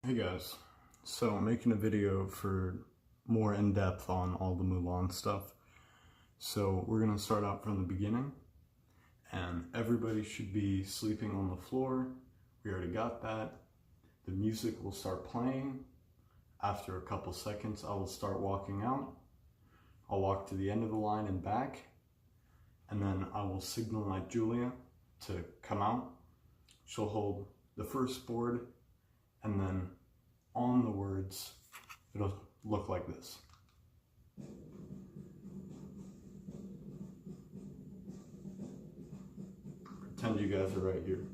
Hey guys, so I'm making a video for more in-depth on all the Mulan stuff. So we're going to start out from the beginning, and everybody should be sleeping on the floor. We already got that. The music will start playing. After a couple seconds, I will start walking out. I'll walk to the end of the line and back, and then I will signal like Julia to come out. She'll hold the first board, and then on the words, it'll look like this. Pretend you guys are right here.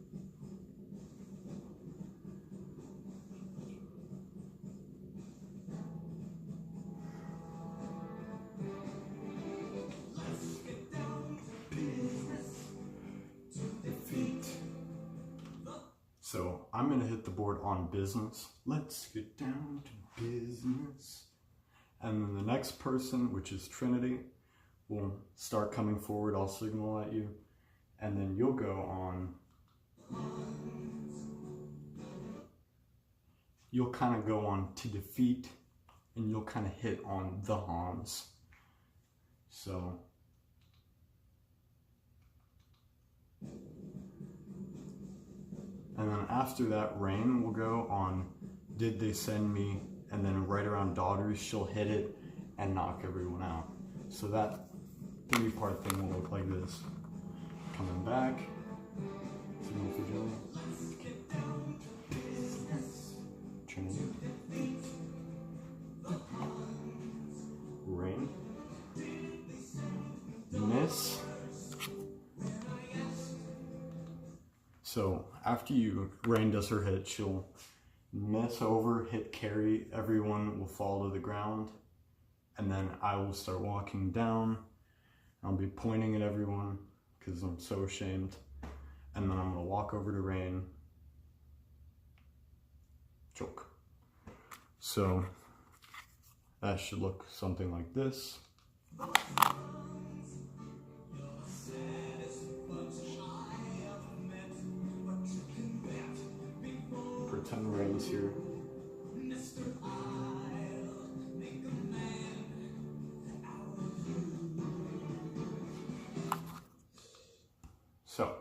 So I'm going to hit the board on business. Let's get down to business. And then the next person, which is Trinity, will start coming forward. I'll signal at you. And then you'll go on. You'll kind of go on to defeat. And you'll kind of hit on the Hans. So. And then after that, Rain will go on Did They Send Me? And then right around Daughters, she'll hit it and knock everyone out. So that 3-part thing will look like this. Coming back. Signal for Julie. Trinity. Rain. Miss. So after Rain does her hit, she'll miss over, hit carry, everyone will fall to the ground, and then I will start walking down. I'll be pointing at everyone because I'm so ashamed, and then I'm going to walk over to Rain, choke. So that should look something like this. Pretend Rain's here. So,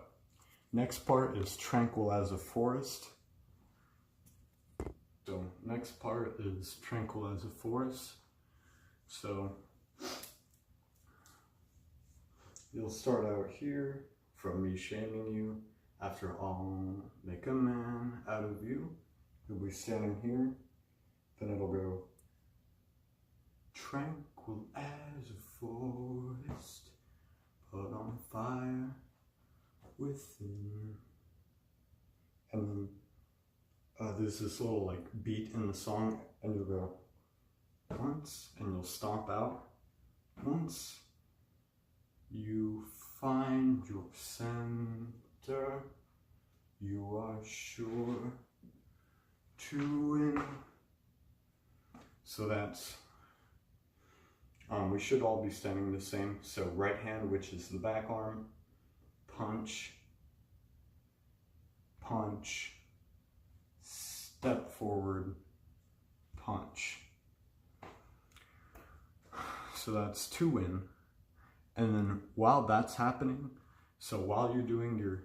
next part is tranquil as a forest. So, next part is tranquil as a forest. So, you'll start out here from me shaming you. After I'll make a man out of you, you'll be standing here. Then it'll go tranquil as a forest, put on fire within. And then there's this little like beat in the song, and you'll go once, and you'll stomp out. Once you find your center, you are sure to win. So that's, we should all be standing the same. So right hand, which is the back arm, punch, punch, step forward, punch. So that's to win. And then while that's happening, so while you're doing your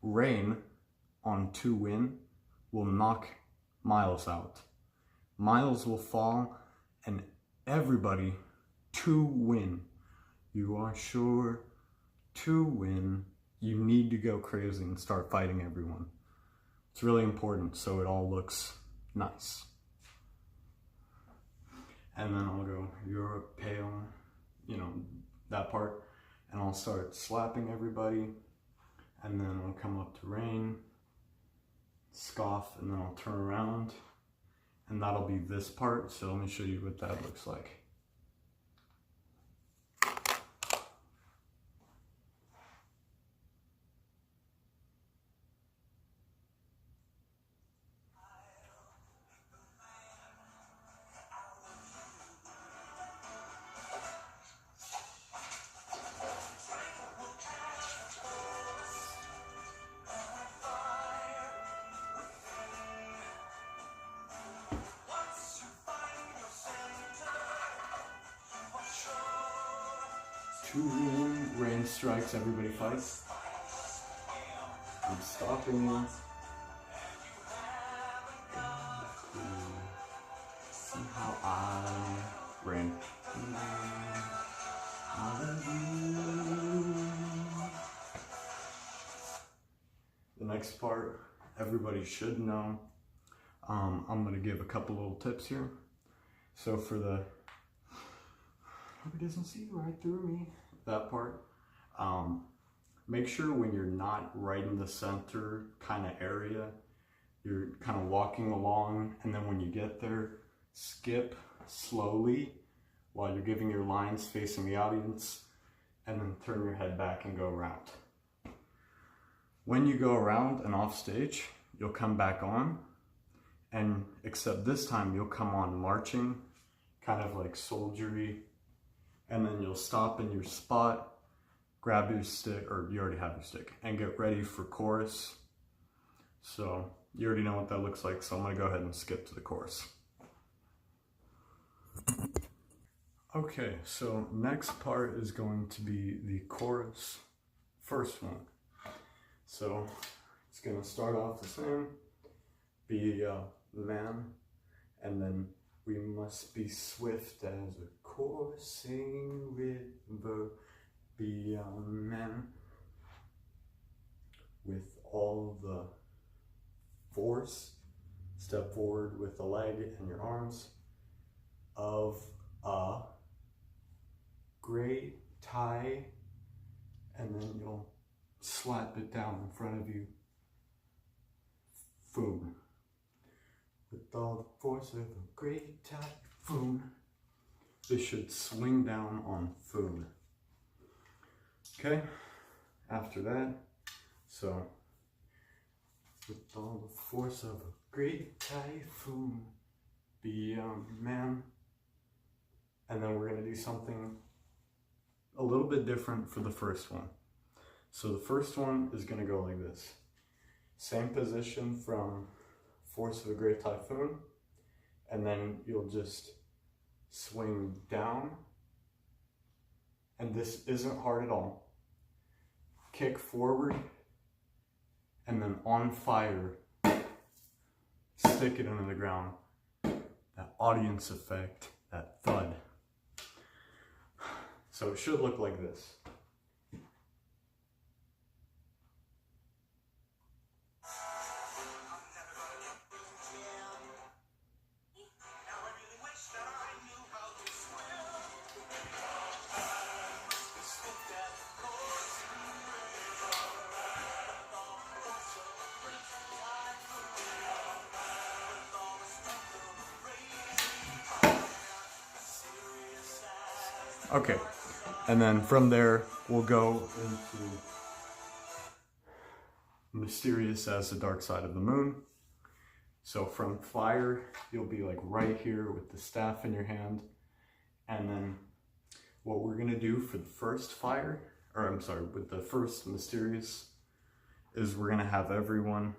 Rain on to win will knock Miles out. Miles will fall, and everybody to win. You are sure to win. You need to go crazy and start fighting everyone. It's really important so it all looks nice. And then I'll go, you're pale, that part. And I'll start slapping everybody. And then I'll come up to Rain, scoff, and then I'll turn around. And that'll be this part. So let me show you what that looks like. typhoon, rain strikes, everybody fights. I'm stopping you. See how I rain. The next part, everybody should know. I'm gonna give a couple little tips here. So for the, hope he doesn't see right through me, that part, make sure when you're not right in the center kind of area, you're kind of walking along, and then when you get there, skip slowly while you're giving your lines facing the audience, and then turn your head back and go around. When you go around and off stage, you'll come back on, and except this time you'll come on marching, kind of like soldiery, and then you'll stop in your spot, grab your stick, or you already have your stick, and get ready for chorus. So you already know what that looks like, so I'm gonna go ahead and skip to the chorus. Okay, so next part is going to be the chorus, first one. So it's gonna start off the same, be a man, and then we must be swift as a coursing river, be a man with all the force, step forward with the leg and your arms, of a great tie, and then you'll slap it down in front of you, foon, with all the force of a great typhoon. This should swing down on foon. Okay, after that, so with all the force of a great typhoon, be a man. And then we're gonna do something a little bit different for the first one. So the first one is gonna go like this. Same position from force of a great typhoon, and then you'll just swing down, and this isn't hard at all. Kick forward, and then on fire, stick it into the ground. That audience effect, that thud. So it should look like this. Okay, and then from there, we'll go into mysterious as the dark side of the moon. So from fire, you'll be like right here with the staff in your hand. And then what we're gonna do for the first fire, or I'm sorry, with the first mysterious, is we're gonna have everyone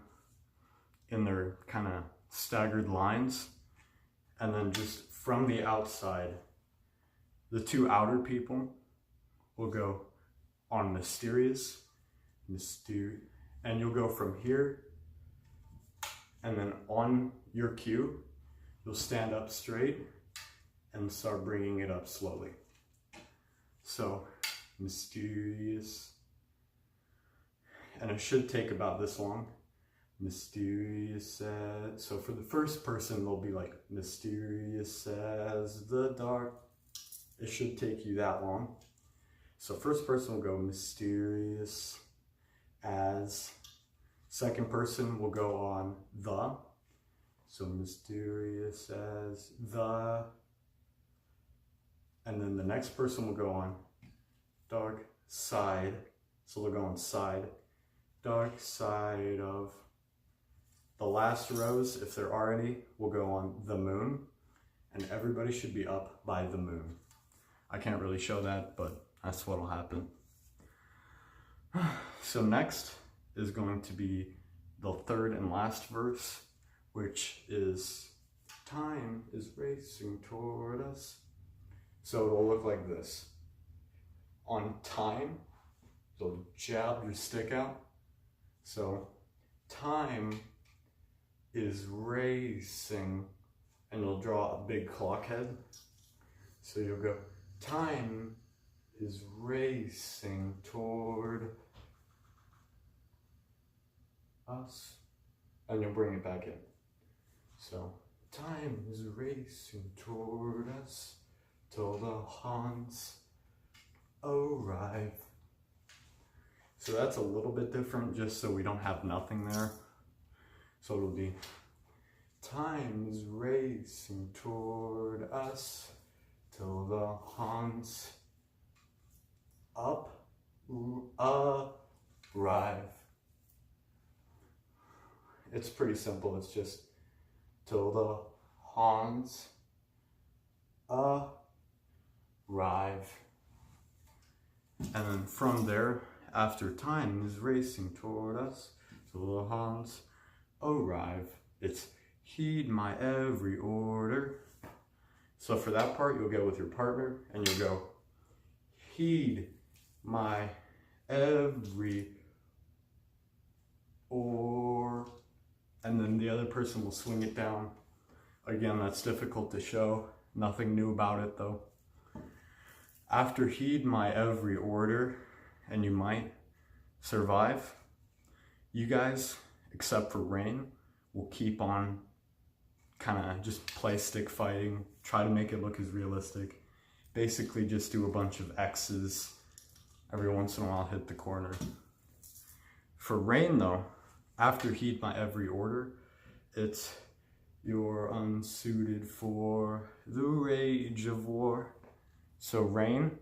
in their kind of staggered lines. And then just from the outside, the two outer people will go on mysterious, and you'll go from here, and then on your cue, you'll stand up straight and start bringing it up slowly. So, mysterious, and it should take about this long. Mysterious as, so for the first person, they'll be like, mysterious as the dark. It should take you that long. So first person will go mysterious as. Second person will go on the. So mysterious as the. And then the next person will go on dark side. So they'll go on side. Dark side of. The last rows, if there are any, will go on the moon. And everybody should be up by the moon. I can't really show that, but that's what'll happen. So next is going to be the third and last verse, which is time is racing toward us. So it'll look like this. on time, you'll jab your stick out. So time is racing, and you'll draw a big clock head. So you'll go, time is racing toward us, and you'll bring it back in. So time is racing toward us till the Hans arrive. So that's a little bit different, just so we don't have nothing there. So it'll be, time is racing toward us till the Hans arrive. It's pretty simple. It's just till the Hans arrive. And then from there, after time is racing toward us till the Hans arrive, it's heed my every order. So for that part, you'll go with your partner and you'll go, heed my every order. And then the other person will swing it down. Again, that's difficult to show. Nothing new about it though. After heed my every order, and you might survive, you guys, except for Rain, will keep on kind of just play stick fighting, try to make it look as realistic. Basically just do a bunch of X's. Every once in a while hit the corner. For Rain though, after heed my every order, it's you're unsuited for the rage of war. So Rain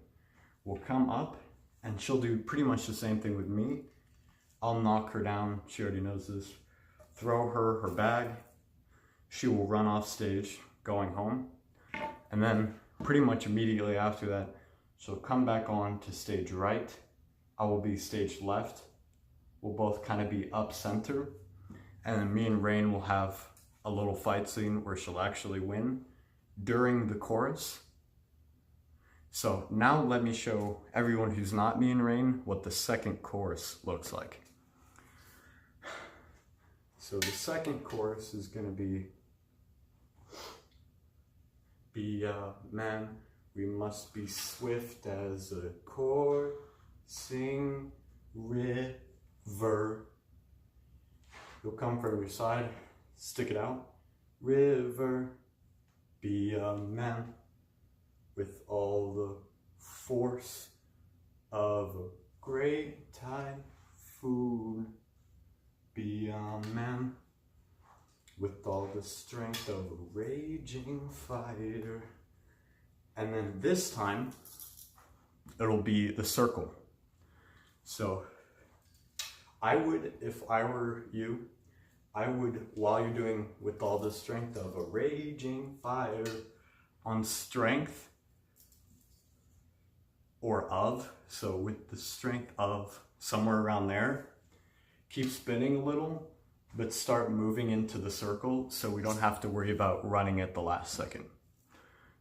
will come up and she'll do pretty much the same thing with me. I'll knock her down, she already knows this. Throw her her bag. She will run off stage, going home. And then pretty much immediately after that, she'll come back on to stage right. I will be stage left. We'll both kind of be up center. And then me and Rain will have a little fight scene where she'll actually win during the chorus. So now let me show everyone who's not me and Rain what the second chorus looks like. So the second chorus is going to be man, we must be swift as a coursing river. You'll come from your side, stick it out. River, be a man with all the force of a great typhoon. Be a man with all the strength of a raging fighter. And then this time, it'll be the circle. So I would, if I were you, I would, while you're doing with all the strength of a raging fire, on strength or of, so with the strength of, somewhere around there, keep spinning a little, but start moving into the circle so we don't have to worry about running at the last second.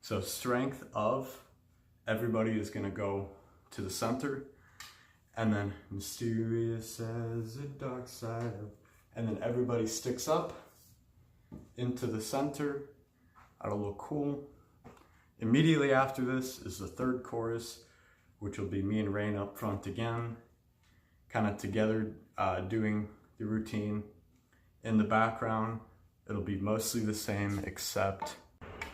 So strength of, everybody is going to go to the center, and then mysterious as a dark side of, and then everybody sticks up into the center. That'll look cool. Immediately after this is the third chorus, which will be me and Rain up front again, kind of together doing the routine. In the background, it'll be mostly the same, except,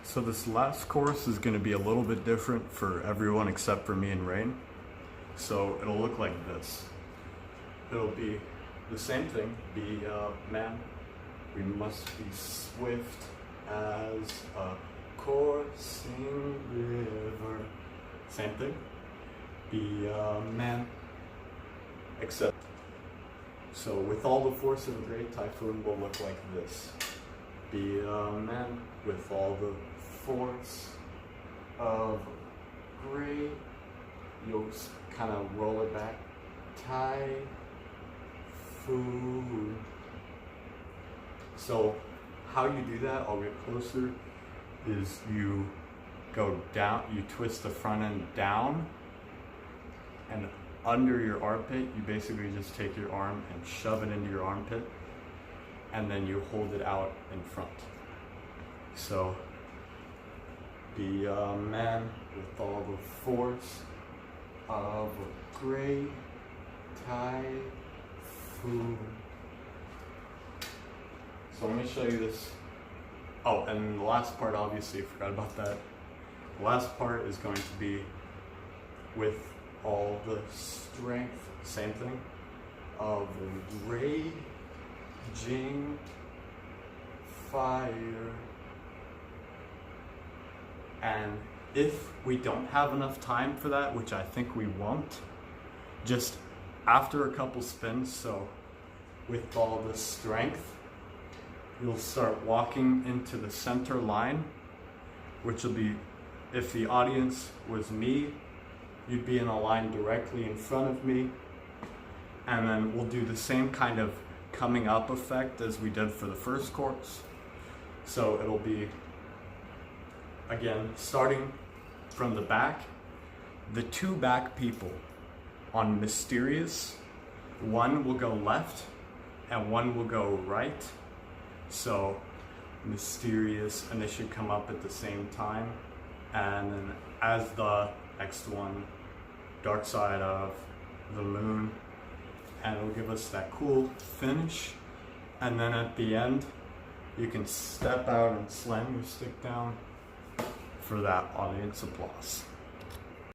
so this last chorus is going to be a little bit different for everyone except for me and Rain. So it'll look like this. It'll be the same thing, be man, we must be swift as a coursing river. Same thing, be a man, except, so with all the force of a great typhoon will look like this. Be a man with all the force of great, you'll kind of roll it back, typhoon. So how you do that, I'll get closer, is you go down, you twist the front end down, and under your armpit, you basically just take your arm and shove it into your armpit, and then you hold it out in front. So be a man with all the force of a great typhoon. So let me show you this. Oh, and the last part, obviously, I forgot about that. The last part is going to be with all the strength, same thing, of a raging fire. And if we don't have enough time for that, which I think we won't, just after a couple spins, so with all the strength, you'll start walking into the center line, which will be, if the audience was me, you'd be in a line directly in front of me, and then we'll do the same kind of coming up effect as we did for the first course. So it'll be, again, starting from the back, the two back people on Mysterious, one will go left and one will go right. So Mysterious, and they should come up at the same time. And then as the next one, Dark Side of the Moon, and it'll give us that cool finish. And then at the end, you can step out and slam your stick down for that audience applause.